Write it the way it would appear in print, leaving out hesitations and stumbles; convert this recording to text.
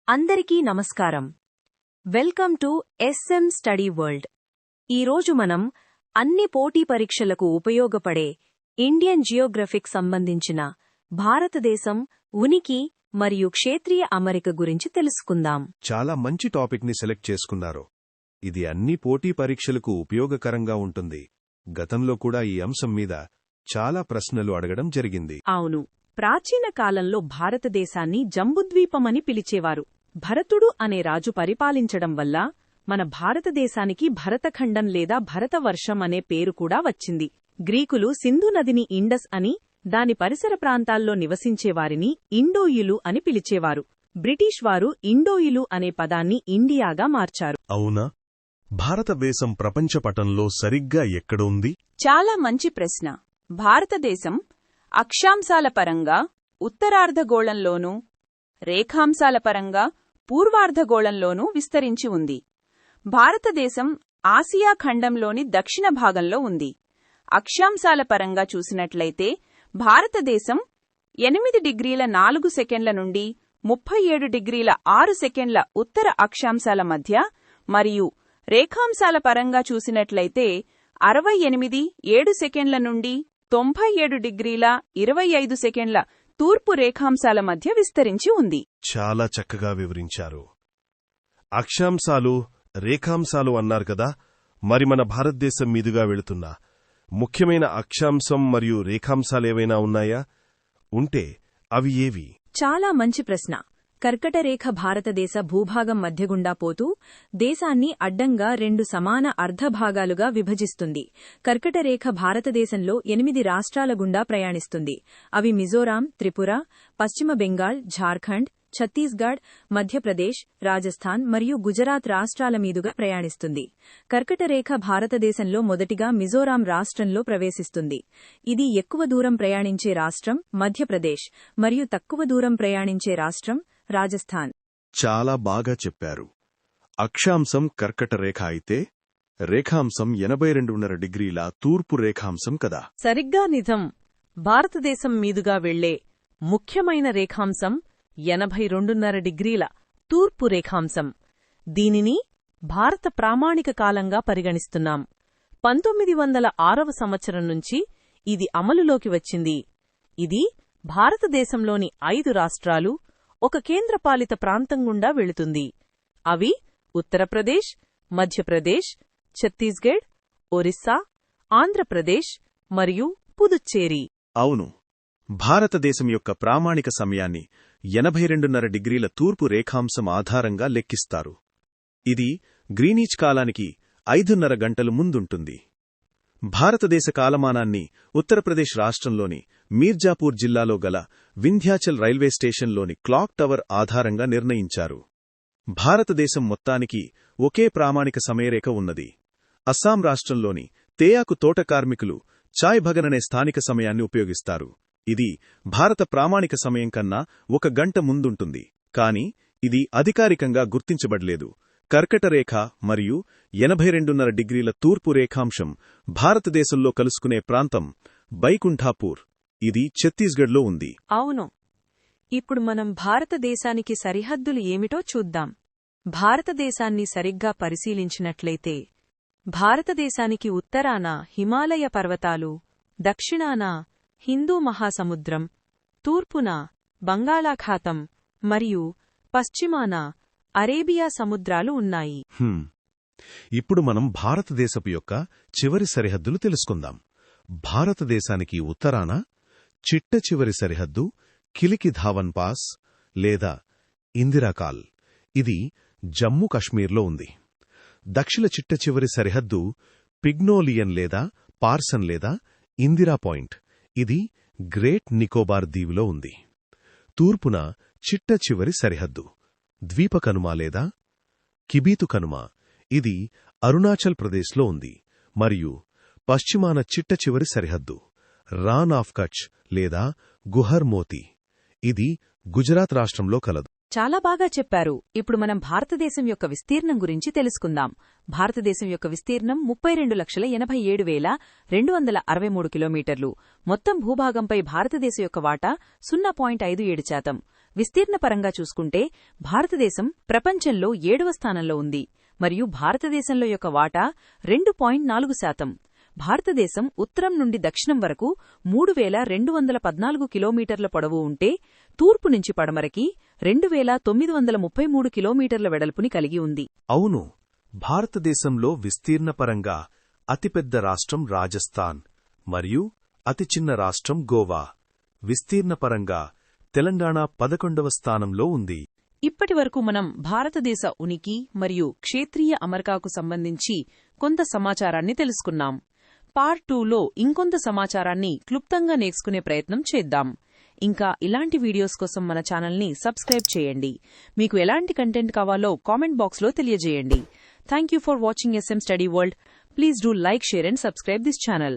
అందరికీ నమస్కారం. Welcome to S M study world. ఈరోజు మనం అన్ని పోటీ పరీక్షలకు ఉపయోగపడే ఇండియన్ జియోగ్రఫీకి సంబంధించిన భారతదేశం ఉనికి మరియు క్షేత్రీయ అమరిక గురించి తెలుసుకుందాం. చాలా మంచి టాపిక్ ని సెలెక్ట్ చేసుకున్నారు. ఇది అన్ని పోటీ పరీక్షలకు ఉపయోగకరంగా ఉంటుంది. గతంలో కూడా ఈ అంశం మీద చాలా ప్రశ్నలు అడగడం జరిగింది. అవును, ప్రాచీన కాలంలో భారతదేశాన్ని జంబుద్వీపమని పిలిచేవారు. భరతుడు అనే రాజు పరిపాలించడం వల్ల మన భారతదేశానికి భరతఖండం లేదా భరతవర్షం అనే పేరు కూడా వచ్చింది. గ్రీకులు సింధు నదిని ఇండస్ అని, దాని పరిసర ప్రాంతాల్లో నివసించేవారిని ఇండోయిలు అని పిలిచేవారు. బ్రిటిష్ వారు ఇండోయిలు అనే పదాన్ని ఇండియాగా మార్చారు. అవునా? భారతదేశం ప్రపంచపటంలో సరిగ్గా ఎక్కడ ఉంది? చాలా మంచి ప్రశ్న. భారతదేశం అక్షాంశాల పరంగా ఉత్తరార్ధగోళంలోనూ, రేఖాంశాల పరంగా పూర్వార్ధగోళంలోనూ విస్తరించి ఉంది. భారతదేశం ఆసియా ఖండంలోని దక్షిణ భాగంలో ఉంది. అక్షాంశాల పరంగా చూసినట్లయితే భారతదేశం 8 డిగ్రీల 4 సెకండ్ల నుండి 37 డిగ్రీల 6 సెకండ్ల ఉత్తర అక్షాంశాల మధ్య, మరియు రేఖాంశాల పరంగా చూసినట్లయితే 68.7 సెకండ్ల నుండి 97 డిగ్రీల 25 సెకండ్ల తూర్పు రేఖాంశాల మధ్య విస్తరించి ఉంది. చాలా చక్కగా వివరించారు. అక్షాంశాలు, రేఖాంశాలు అన్నారు కదా, మరి మన భారతదేశం మీదుగా వెళుతున్న ముఖ్యమైన అక్షాంశం మరియు రేఖాంశాలేవైనా ఉన్నాయా? ఉంటే అవి ఏవి? చాలా మంచి ప్రశ్న. కర్కటరేఖ భారతదేశ భూభాగం మధ్యగుండా పోతూ దేశాన్ని అడ్డంగా 2 సమాన అర్ధభాగాలుగా విభజిస్తుంది. కర్కటరేఖ భారతదేశంలో 8 రాష్ట్రాల గుండా ప్రయాణిస్తుంది. అవి మిజోరాం, త్రిపుర, పశ్చిమ బెంగాల్, ఝార్ఖండ్, ఛత్తీస్గఢ్, మధ్యప్రదేశ్, రాజస్థాన్ మరియు గుజరాత్ రాష్ట్రాల మీదుగా ప్రయాణిస్తుంది. కర్కటరేఖ భారతదేశంలో మొదటిగా మిజోరాం రాష్ట్రంలో ప్రవేశిస్తుంది. ఇది ఎక్కువ దూరం ప్రయాణించే రాష్ట్రం మధ్యప్రదేశ్, మరియు తక్కువ దూరం ప్రయాణించే రాష్ట్రం రాజస్థాన్. చాలా బాగా చెప్పారు. అక్షాంశం కర్కటరేఖ అయితే రేఖాంశం 82.5 డిగ్రీల తూర్పు రేఖాంశం కదా? సరిగ్గా నిజం. భారతదేశం మీదుగా వెళ్లే ముఖ్యమైన రేఖాంశం 82.5 డిగ్రీల తూర్పు రేఖాంశం. దీనిని భారత ప్రామాణిక కాలంగా పరిగణిస్తున్నాం. 1906వ సంవత్సరం నుంచి ఇది అమలులోకి వచ్చింది. ఇది భారతదేశంలోని 5 రాష్ట్రాలు, ఒక కేంద్రపాలిత ప్రాంతం గుండా వెళుతుంది. అవి ఉత్తరప్రదేశ్, మధ్యప్రదేశ్, ఛత్తీస్గఢ్, ఒరిస్సా, ఆంధ్రప్రదేశ్ మరియు పుదుచ్చేరి. అవును, భారతదేశం యొక్క ప్రామాణిక సమయాన్ని 82.5 డిగ్రీల తూర్పు రేఖాంశం ఆధారంగా లెక్కిస్తారు. ఇది గ్రీనిచ్ కాలానికి 5:30 గంటలు ముందుంటుంది. భారతదేశ కాలమానాన్ని ఉత్తరప్రదేశ్ రాష్ట్రంలోని మీర్జాపూర్ జిల్లాలో గల వింధ్యాచల్ రైల్వే స్టేషన్లోని క్లాక్ టవర్ ఆధారంగా నిర్ణయించారు. భారతదేశం మొత్తానికి ఒకే ప్రామాణిక సమయరేఖ ఉన్నది. అస్సాం రాష్ట్రంలోని తేయాకు తోట కార్మికులు చాయ్ భగన్ అనే స్థానిక సమయాన్ని ఉపయోగిస్తారు. ఇది భారత ప్రామాణిక సమయం కన్నా 1 గంట ముందుంటుంది. కాని ఇది అధికారికంగా గుర్తించబడలేదు. కర్కటరేఖ మరియు 82.5 డిగ్రీల తూర్పు రేఖాంశం భారతదేశంలో కలుసుకునే ప్రాంతం బైకుంఠాపూర్. ఇది ఛత్తీస్గఢ్లో ఉంది. అవును. ఇప్పుడు మనం భారతదేశానికి సరిహద్దులు ఏమిటో చూద్దాం. భారతదేశాన్ని సరిగ్గా పరిశీలించినట్లయితే భారతదేశానికి ఉత్తరాన హిమాలయ పర్వతాలు, దక్షిణాన హిందూ మహాసముద్రం, తూర్పున బంగాళాఖాతం మరియు పశ్చిమాన అరేబియా సముద్రాలు ఉన్నాయి. ఇప్పుడు మనం భారతదేశపు యొక్క చివరి సరిహద్దులు తెలుసుకుందాం. భారతదేశానికి ఉత్తరాన చిట్ట చివరి సరిహద్దు కిలికి ధావన్ పాస్ లేదా ఇందిరాకాల్. ఇది జమ్మూ కశ్మీర్లో ఉంది. దక్షిణ చిట్ట చివరి సరిహద్దు పిగ్నోలియన్ లేదా పార్సన్ లేదా ఇందిరా పాయింట్. ఇది గ్రేట్ నికోబార్ దీవులో ఉంది. తూర్పున చిట్ట చివరి సరిహద్దు ద్వీపకనుమ లేదా కిబీతు కనుమ. ఇది అరుణాచల్ ప్రదేశ్లో ఉంది. మరియు పశ్చిమాన చిట్ట చివరి సరిహద్దు రాన్ ఆఫ్ కచ్ లేదా గుహర్ మోతి. ఇది గుజరాత్ రాష్ట్రంలో కలదు. చాలా బాగా చెప్పారు. ఇప్పుడు మనం భారతదేశం యొక్క విస్తీర్ణం గురించి తెలుసుకుందాం. భారతదేశం యొక్క విస్తీర్ణం 32,87,263 కిలోమీటర్లు. మొత్తం భూభాగంపై భారతదేశం యొక్క వాటా 0.57%. విస్తీర్ణపరంగా చూసుకుంటే భారతదేశం ప్రపంచంలో 7వ స్థానంలో ఉంది మరియు భారతదేశంలో యొక్క వాటా 2.4%. భారతదేశం ఉత్తరం నుండి దక్షిణం వరకు 3214 కిలోమీటర్ల పొడవు ఉంటే తూర్పు నుంచి పడమరకి 2933 కిలోమీటర్ల వెడల్పుని కలిగి ఉంది. అవును, భారతదేశంలో విస్తీర్ణపరంగా అతిపెద్ద రాష్ట్రం రాజస్థాన్ మరియు అతి చిన్న రాష్ట్రం గోవా. విస్తీర్ణపరంగా తెలంగాణ 11వ స్థానంలో ఉంది. ఇప్పటివరకు మనం భారతదేశ ఉనికి మరియు క్షేత్రీయ అమరికాకు సంబంధించి కొంత సమాచారాన్ని తెలుసుకున్నాం. పార్ట్ 2లో ఇంకొంత సమాచారాన్ని క్లుప్తంగా నేర్చుకునే ప్రయత్నం చేద్దాం. ఇంకా ఇలాంటి వీడియోస్ కోసం మన ఛానల్ని సబ్స్క్రైబ్ చేయండి. మీకు ఎలాంటి కంటెంట్ కావాలో కామెంట్ బాక్స్లో తెలియజేయండి. Thank you for watching SM Study World. Please do like, share and subscribe this channel.